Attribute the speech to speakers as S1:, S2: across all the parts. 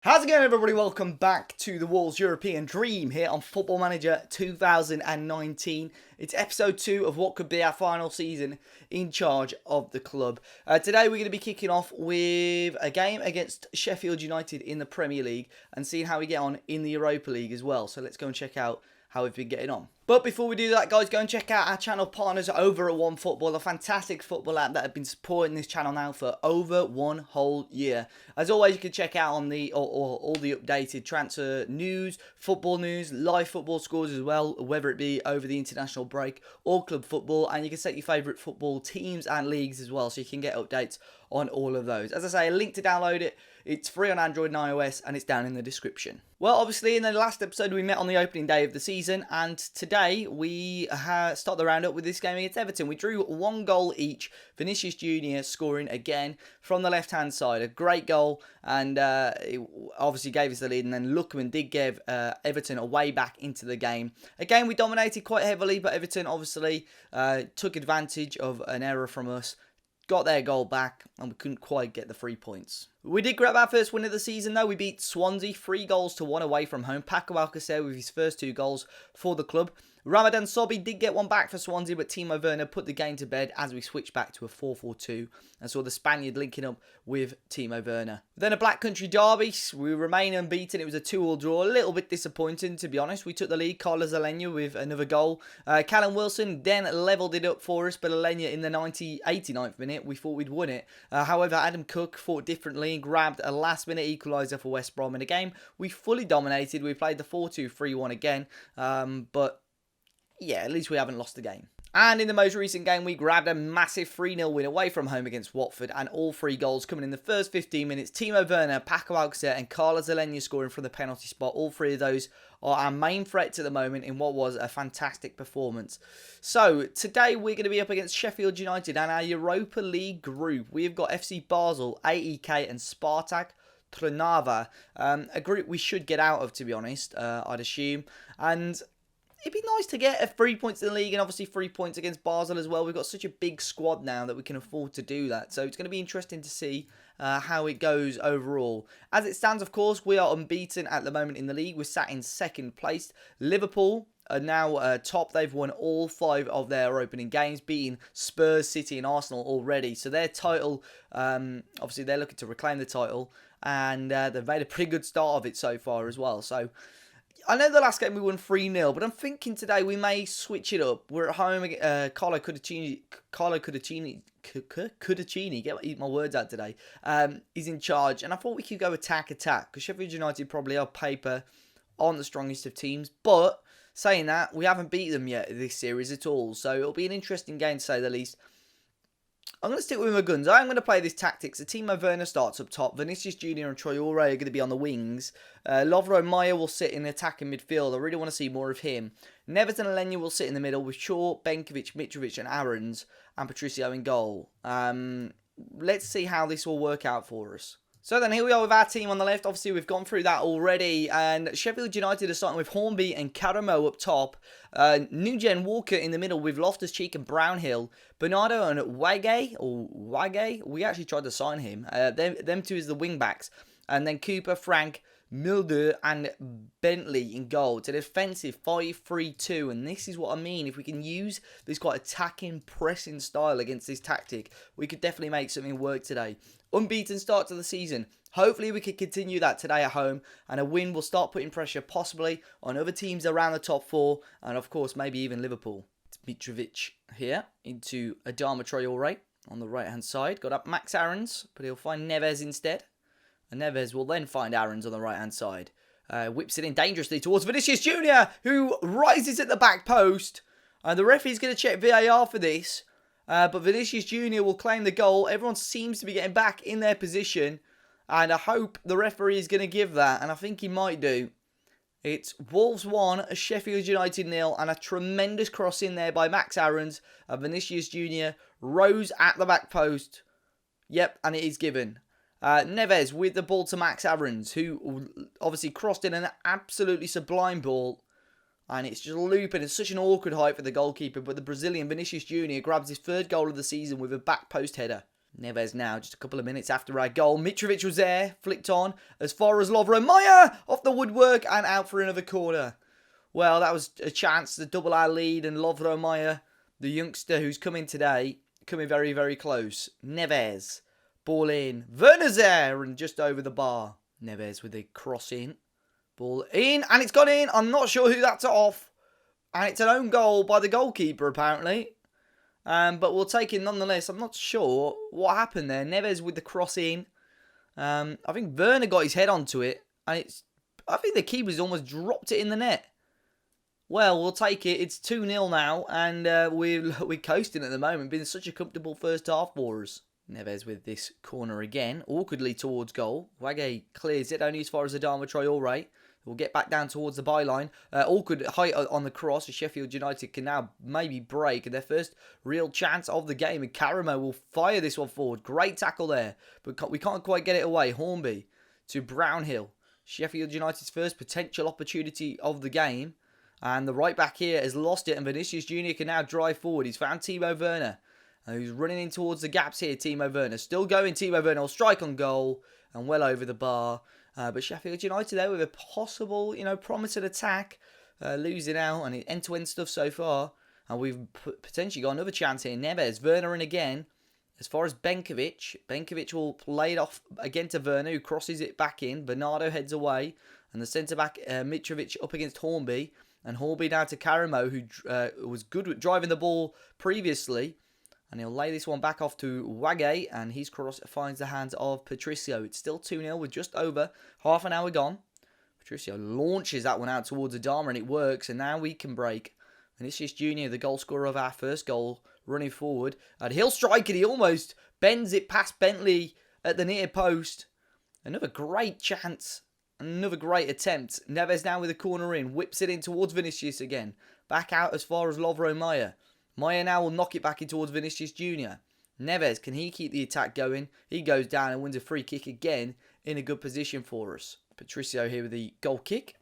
S1: How's it going, everybody? Welcome back to the Wolves European Dream here on Football Manager 2019. It's episode 2 of what could be our final season in charge of the club. Today we're going to be kicking off with a game against Sheffield United in the Premier League and seeing how we get on in the Europa League as well. So let's go and check out how we've been getting on. But before we do that, guys, go and check out our channel partners over at OneFootball, a fantastic football app that have been supporting this channel now for over one whole year. As always, you can check out on the all the updated transfer news, football news, live football scores as well, whether it be over the international break or club football, and you can set your favourite football teams and leagues as well, so you can get updates on all of those. As I say, a link to download it. It's free on Android and iOS, and it's down in the description. Well, obviously, in the last episode, we met on the opening day of the season, and today we start the roundup with this game against Everton. We drew 1 goal each. Vinicius Jr. scoring again from the left-hand side. A great goal, and it obviously gave us the lead, and then Lookman did give Everton a way back into the game. Again, we dominated quite heavily, but Everton obviously took advantage of an error from us, got their goal back, and we couldn't quite get the 3 points. We did grab our first win of the season though. We beat Swansea 3-1 away from home. Paco Alcacer with his first 2 goals for the club. Ramadan Sobhi did get one back for Swansea, but Timo Werner put the game to bed as we switched back to a 4-4-2 and saw the Spaniard linking up with Timo Werner. Then a Black Country derby. We remain unbeaten. It was a 2-2 draw. A little bit disappointing, to be honest. We took the lead. Carlos Alenya with another goal. Callum Wilson then levelled it up for us, but Alenya in the 89th minute, we thought we'd won it. However, Adam Cook thought differently and grabbed a last-minute equaliser for West Brom in a game we fully dominated. We played the 4-2-3-1 again, but yeah, at least we haven't lost the game. And in the most recent game, we grabbed a massive 3-0 win away from home against Watford, and all 3 goals coming in the first 15 minutes. Timo Werner, Paco Alcacer and Carlos Alenya scoring from the penalty spot. All 3 of those are our main threats at the moment in what was a fantastic performance. So, today we're going to be up against Sheffield United and our Europa League group. We've got FC Basel, AEK and Spartak Trnava. A group we should get out of, to be honest, I'd assume. And it'd be nice to get 3 points in the league and obviously 3 points against Basel as well. We've got such a big squad now that we can afford to do that. So it's going to be interesting to see how it goes overall. As it stands, of course, we are unbeaten at the moment in the league. We're sat in second place. Liverpool are now top. They've won all 5 of their opening games, beating Spurs, City and Arsenal already. So their title, obviously they're looking to reclaim the title. And they've made a pretty good start of it so far as well. So I know the last game we won 3-0, but I'm thinking today we may switch it up. We're at home. Carlo Cudicini, eat my words out today, is in charge. And I thought we could go attack, because Sheffield United probably on paper aren't the strongest of teams. But saying that, we haven't beat them yet this series at all. So it'll be an interesting game to say the least. I'm going to stick with my guns. I'm going to play this tactics. So Timo Werner starts up top. Vinicius Jr. and Traore are going to be on the wings. Lovro Mayer will sit in attacking midfield. I really want to see more of him. Neves and Alenya will sit in the middle with Shaw, Benkovic, Mitrovic and Aarons and Patricio in goal. Let's see how this will work out for us. So then here we are with our team on the left. Obviously, we've gone through that already. And Sheffield United are starting with Hornby and Karamo up top. Nugent Walker in the middle with Loftus-Cheek and Brownhill. Bernardo and Wage. We actually tried to sign him. Them 2 is the wing-backs. And then Cooper, Frank, Mulder and Bentley in goal. It's a defensive 5-3-2, and this is what I mean. If we can use this quite attacking, pressing style against this tactic, we could definitely make something work today. Unbeaten start to the season. Hopefully we can continue that today at home, and a win will start putting pressure possibly on other teams around the top 4, and of course maybe even Liverpool. It's Mitrovic here into Adama Traore on the right hand side. Got up Max Aarons, but he'll find Neves instead. And Neves will then find Aarons on the right-hand side. Whips it in dangerously towards Vinicius Jr., who rises at the back post. The referee's going to check VAR for this. But Vinicius Jr. will claim the goal. Everyone seems to be getting back in their position. And I hope the referee is going to give that. And I think he might do. It's Wolves 1, Sheffield United 0. And a tremendous cross in there by Max Aarons. And Vinicius Jr. rose at the back post. Yep, and it is given. Neves with the ball to Max Aarons, who obviously crossed in an absolutely sublime ball. And it's just looping. It's such an awkward height for the goalkeeper. But the Brazilian Vinicius Jr. grabs his 3rd goal of the season with a back post header. Neves now, just a couple of minutes after our goal. Mitrovic was there, flicked on as far as Lovro Mayer off the woodwork and out for another corner. Well, that was a chance to double our lead, and Lovro Mayer, the youngster who's coming today, coming very, very close. Neves, ball in. Werner's there and just over the bar. Neves with a cross in. Ball in, and it's gone in. I'm not sure who that's off. And it's an own goal by the goalkeeper, apparently. But we'll take it nonetheless. I'm not sure what happened there. Neves with the cross in. I think Werner got his head onto it. And I think the keeper's almost dropped it in the net. Well, we'll take it. It's 2-0 now. And we're coasting at the moment. Been such a comfortable first half for us. Neves with this corner again. Awkwardly towards goal. Wage clears it only as far as Adama Traore. We'll get back down towards the byline. Awkward height on the cross. Sheffield United can now maybe break their first real chance of the game. And Karamo will fire this one forward. Great tackle there. But we can't quite get it away. Hornby to Brownhill. Sheffield United's first potential opportunity of the game. And the right back here has lost it. And Vinicius Jr. can now drive forward. He's found Timo Werner. Who's running in towards the gaps here. Timo Werner. Still going. Timo Werner will strike on goal. And well over the bar. But Sheffield United there with a possible, promising attack. Losing out on end-to-end stuff so far. And we've potentially got another chance here. Neves, Werner in again. As far as Benkovic will play it off again to Werner, who crosses it back in. Bernardo heads away. And the centre-back, Mitrovic, up against Hornby. And Hornby now to Karamo, who was good with driving the ball previously. And he'll lay this one back off to Wage, and his cross finds the hands of Patricio. It's still 2-0 with just over half an hour gone. Patricio launches that one out towards Adama, and it works, and now we can break. Vinicius Jr., the goal scorer of our first goal, running forward. And he'll strike it. He almost bends it past Bentley at the near post. Another great chance. Another great attempt. Neves now with a corner in. Whips it in towards Vinicius again. Back out as far as Lovro Mayer. Mayer now will knock it back in towards Vinicius Jr. Neves, can he keep the attack going? He goes down and wins a free kick again in a good position for us. Patricio here with the goal kick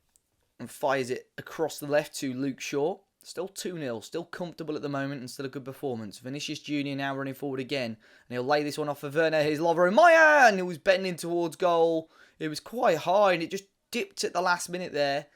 S1: and fires it across the left to Luke Shaw. Still 2-0, still comfortable at the moment and still a good performance. Vinicius Jr. now running forward again. And he'll lay this one off for Werner. Here's Lovro Mayer, and it was bending towards goal. It was quite high and it just dipped at the last minute there.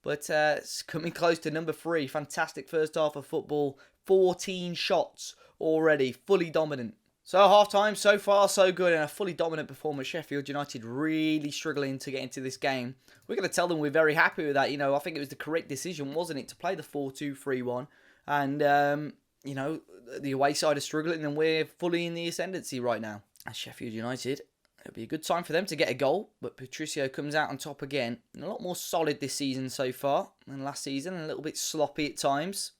S1: But it's coming close to number 3. Fantastic first half of football. 14 shots already, fully dominant. So half-time, so far so good, and a fully dominant performance. Sheffield United really struggling to get into this game. We're going to tell them we're very happy with that. I think it was the correct decision, wasn't it, to play the 4-2-3-1. And, the away side is struggling, and we're fully in the ascendancy right now. As Sheffield United, it'll be a good time for them to get a goal, but Patricio comes out on top again. A lot more solid this season so far than last season, a little bit sloppy at times.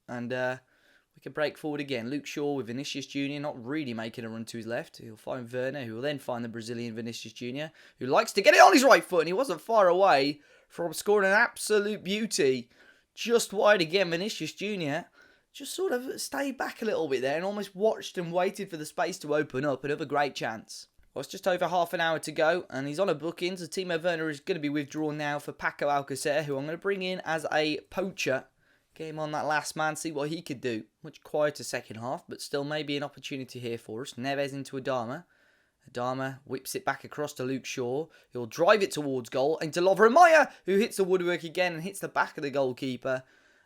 S1: And we can break forward again. Luke Shaw with Vinicius Jr. not really making a run to his left. He'll find Werner, who will then find the Brazilian Vinicius Jr., who likes to get it on his right foot. And he wasn't far away from scoring an absolute beauty. Just wide again, Vinicius Jr. just sort of stayed back a little bit there and almost watched and waited for the space to open up. Another great chance. Well, it's just over half an hour to go, and he's on a booking. So Timo Werner is going to be withdrawn now for Paco Alcacer, who I'm going to bring in as a poacher. Get him on that last man, see what he could do. Much quieter second half, but still maybe an opportunity here for us. Neves into Adama. Adama whips it back across to Luke Shaw. He'll drive it towards goal. Into Lovro Mayer, who hits the woodwork again and hits the back of the goalkeeper.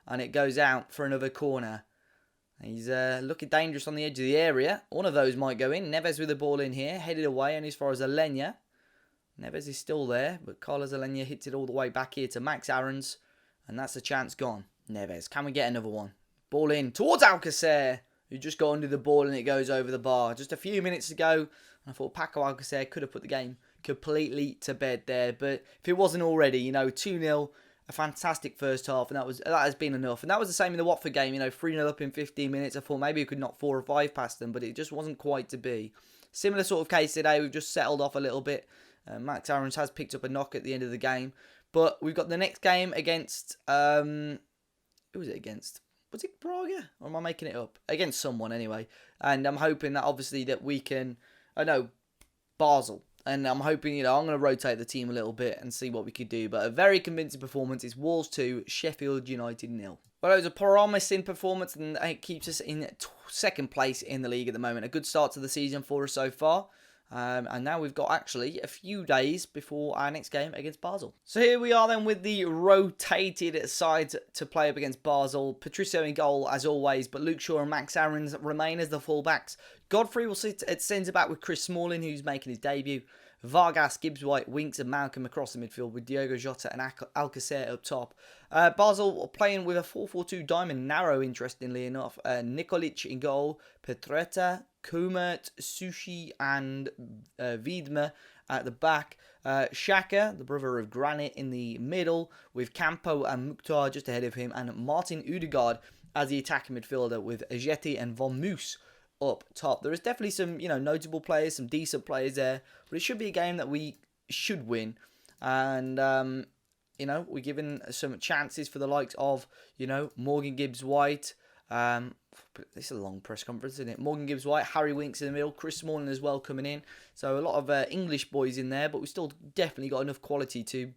S1: And it goes out for another corner. He's looking dangerous on the edge of the area. One of those might go in. Neves with the ball in here. Headed away and as far as Alenya. Neves is still there, but Carlos Alenya hits it all the way back here to Max Aarons. And that's a chance gone. Neves, can we get another one? Ball in towards Alcacer, who just got under the ball and it goes over the bar. Just a few minutes ago, and I thought Paco Alcacer could have put the game completely to bed there. But if it wasn't already, 2-0, a fantastic first half, and that has been enough. And that was the same in the Watford game, 3-0 up in 15 minutes. I thought maybe we could knock 4 or 5 past them, but it just wasn't quite to be. Similar sort of case today, we've just settled off a little bit. Max Aarons has picked up a knock at the end of the game. But we've got the next game against... who was it against? Was it Braga? Or am I making it up? Against someone, anyway. And I'm hoping that, obviously, that we can... Basel. And I'm hoping, I'm going to rotate the team a little bit and see what we could do. But a very convincing performance. It's Wolves 2, Sheffield United 0. Well, it was a promising performance, and it keeps us in second place in the league at the moment. A good start to the season for us so far. And now we've got actually a few days before our next game against Basel. So here we are then with the rotated sides to play up against Basel. Patricio in goal as always, but Luke Shaw and Max Aarons remain as the fullbacks. Godfrey will sit at centre-back with Chris Smalling, who's making his debut. Vargas, Gibbs White, Winks and Malcolm across the midfield with Diogo Jota and Alcacer up top. Basel playing with a 4-4-2 diamond narrow, interestingly enough. Nikolic in goal, Petretta, Kumert, Sushi and Wiedmer at the back. Shaka, the brother of Granit, in the middle with Campo and Mukhtar just ahead of him. And Martin Udegaard as the attacking midfielder with Ajeti and Von Moos up top. There is definitely some, notable players, some decent players there, but it should be a game that we should win. And, we're given some chances for the likes of, Morgan Gibbs-White. This is a long press conference, isn't it? Morgan Gibbs-White, Harry Winks in the middle, Chris Smalling as well coming in. So a lot of English boys in there, but we still definitely got enough quality to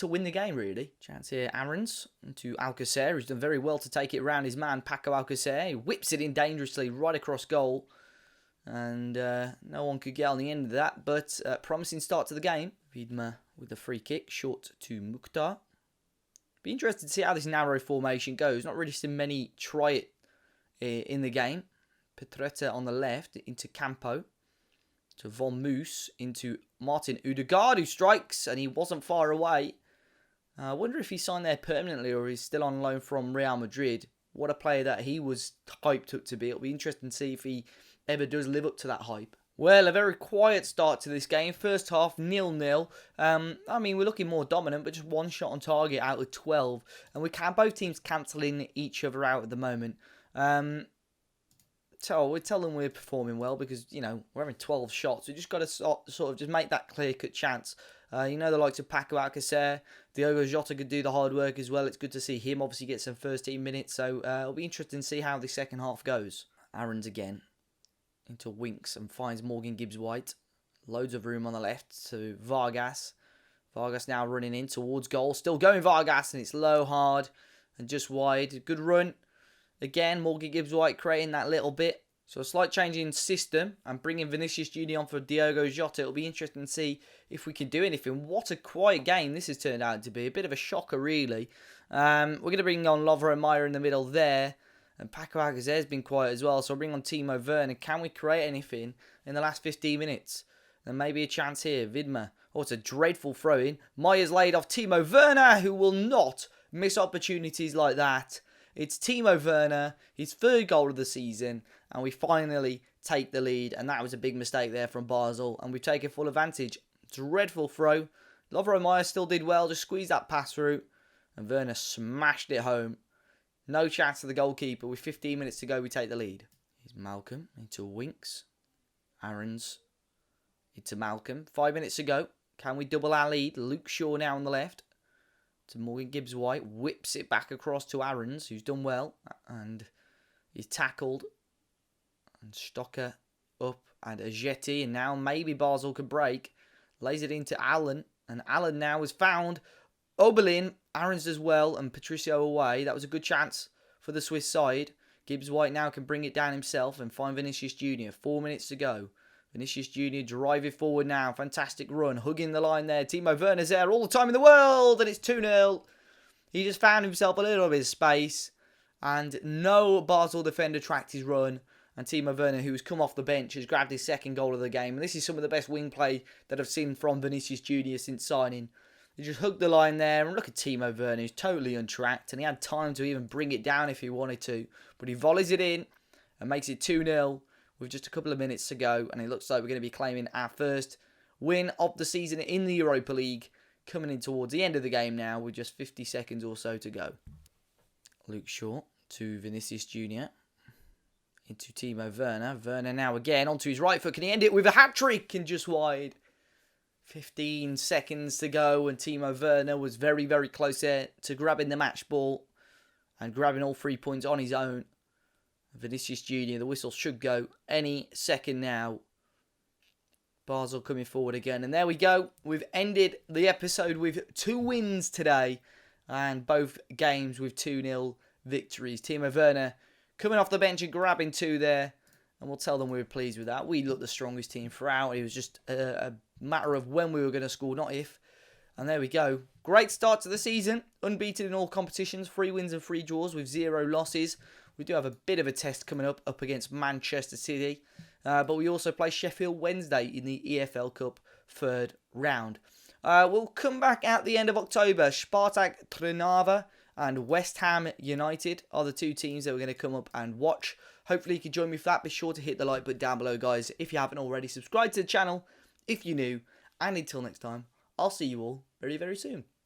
S1: win the game, really. Chance here, Aarons to Alcacer, who's done very well to take it around his man, Paco Alcacer. He whips it in dangerously right across goal. And no one could get on the end of that, but promising start to the game. Wiedmer with the free kick, short to Mukhtar. Be interested to see how this narrow formation goes. Not really seen many try it in the game. Petretta on the left into Campo. To Von Moos into Martin Udegaard, who strikes, and he wasn't far away. I wonder if he signed there permanently or he's still on loan from Real Madrid. What a player that he was hyped up to be. It'll be interesting to see if he ever does live up to that hype. Well, a very quiet start to this game. First half, 0-0. We're looking more dominant, but just one shot on target out of 12. And we can both teams cancelling each other out at the moment. So we tell them we're performing well because, we're having 12 shots. We just got to sort of just make that clear-cut chance. The likes of Paco Alcacer, Diogo Jota could do the hard work as well. It's good to see him obviously get some first team minutes. So it'll be interesting to see how the second half goes. Aarons again into Winks and finds Morgan Gibbs-White. Loads of room on the left to Vargas. Vargas now running in towards goal. Still going Vargas, and it's low, hard, and just wide. Good run. Again, Morgan Gibbs-White creating that little bit. So a slight change in system and bringing Vinicius Junior on for Diogo Jota. It'll be interesting to see if we can do anything. What a quiet game this has turned out to be. A bit of a shocker, really. We're going to bring on Lovro Meyer in the middle there. And Paco Alcacer has been quiet as well. So I'll bring on Timo Werner. Can we create anything in the last 15 minutes? Then maybe a chance here. Wiedmer. Oh, it's a dreadful throw-in. Meyer's laid off Timo Werner, who will not miss opportunities like that. It's Timo Werner, his third goal of the season, and we finally take the lead. And that was a big mistake there from Basel, and we've taken full advantage. Dreadful throw. Lovro Meyer still did well, just squeezed that pass through, and Werner smashed it home. No chance to the goalkeeper. With 15 minutes to go, we take the lead. Here's Malcolm into Winks. Aarons into Malcolm. 5 minutes to go. Can we double our lead? Luke Shaw now on the left. To Morgan Gibbs-White. Whips it back across to Aarons, who's done well. And he's tackled. And Stocker up. And Ajeti. And now maybe Basel could break. Lays it into Allen. And Allen now has found Oberlin. Aarons as well. And Patricio away. That was a good chance for the Swiss side. Gibbs-White now can bring it down himself and find Vinicius Junior. 4 minutes to go. Vinicius Junior driving forward now. Fantastic run. Hugging the line there. Timo Werner's there all the time in the world. And it's 2-0. He just found himself a little bit of space. And no Basel defender tracked his run. And Timo Werner, who's come off the bench, has grabbed his second goal of the game. And this is some of the best wing play that I've seen from Vinicius Junior since signing. He just hugged the line there. And look at Timo Werner, who's totally untracked. And he had time to even bring it down if he wanted to. But he volleys it in and makes it 2-0. With just a couple of minutes to go, and it looks like we're going to be claiming our first win of the season in the Europa League, coming in towards the end of the game now with just 50 seconds or so to go. Luke Shaw to Vinicius Junior into Timo Werner. Werner now again onto his right foot. Can he end it with a hat-trick and just wide? 15 seconds to go, and Timo Werner was very, very close there to grabbing the match ball and grabbing all 3 points on his own. Vinicius Junior, the whistle should go any second now. Basel coming forward again. And there we go. We've ended the episode with 2 wins today. And both games with 2-0 victories. Timo Werner coming off the bench and grabbing 2 there. And we'll tell them we were pleased with that. We looked the strongest team throughout. It was just a matter of when we were going to score, not if. And there we go. Great start to the season. Unbeaten in all competitions. 3 wins and 3 draws with 0 losses. We do have a bit of a test coming up against Manchester City. But we also play Sheffield Wednesday in the EFL Cup 3rd round. We'll come back at the end of October. Spartak Trnava and West Ham United are the 2 teams that we're going to come up and watch. Hopefully you can join me for that. Be sure to hit the like button down below, guys. If you haven't already, subscribe to the channel if you're new. And until next time, I'll see you all very, very soon.